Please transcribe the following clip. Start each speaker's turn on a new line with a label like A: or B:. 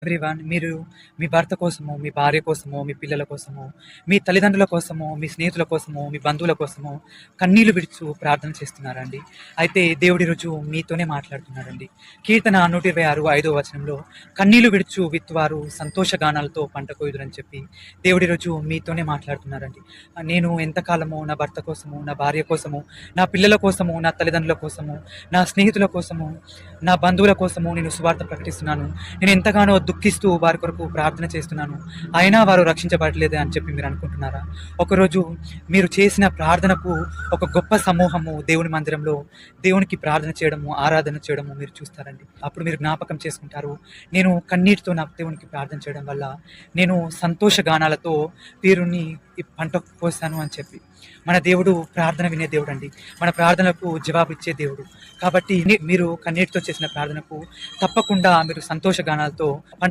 A: Everyone, మీరు మీ భర్త కోసము, మీ భార్య కోసము, మీ పిల్లల కోసము, మీ తల్లిదండ్రుల కోసము, మీ స్నేహితుల కోసము, మీ బంధువుల కోసము కన్నీళ్లు విడుచు ప్రార్థన చేస్తున్నారండి. అయితే దేవుడి రోజు మీతోనే మాట్లాడుతున్నాడండి. కీర్తన 126 వచనంలో కన్నీళ్లు విడుచు విత్తువారు సంతోషగానాలతో పంట కోయుదురని చెప్పి దేవుడి రోజు మీతోనే మాట్లాడుతున్నారండి. నేను ఎంతకాలము నా భర్త కోసము, నా భార్య కోసము, నా పిల్లల కోసము, నా తల్లిదండ్రుల కోసము, నా స్నేహితుల కోసము, నా బంధువుల కోసము నేను సువార్త ప్రకటిస్తున్నాను. నేను ఎంతగానో దుఃఖిస్తూ వారి కొరకు ప్రార్థన చేస్తున్నాను, అయినా వారు రక్షించబడలేదే అని చెప్పి మీరు అనుకుంటున్నారా? ఒకరోజు మీరు చేసిన ప్రార్థనకు ఒక గొప్ప సమూహము దేవుని మందిరంలో దేవునికి ప్రార్థన చేయడము, ఆరాధన చేయడము మీరు చూస్తారండి. అప్పుడు మీరు జ్ఞాపకం చేసుకుంటారు, నేను కన్నీటితో నా దేవునికి ప్రార్థన చేయడం వల్ల నేను సంతోష గానాలతో వీరుని ఈ పంట కోసాను అని చెప్పి. మన దేవుడు ప్రార్థన వినే దేవుడు అండి. మన ప్రార్థనకు జవాబు ఇచ్చే దేవుడు. కాబట్టి మీరు కన్నీటితో చేసిన ప్రార్థనకు తప్పకుండా మీరు సంతోష గానాలతో పంట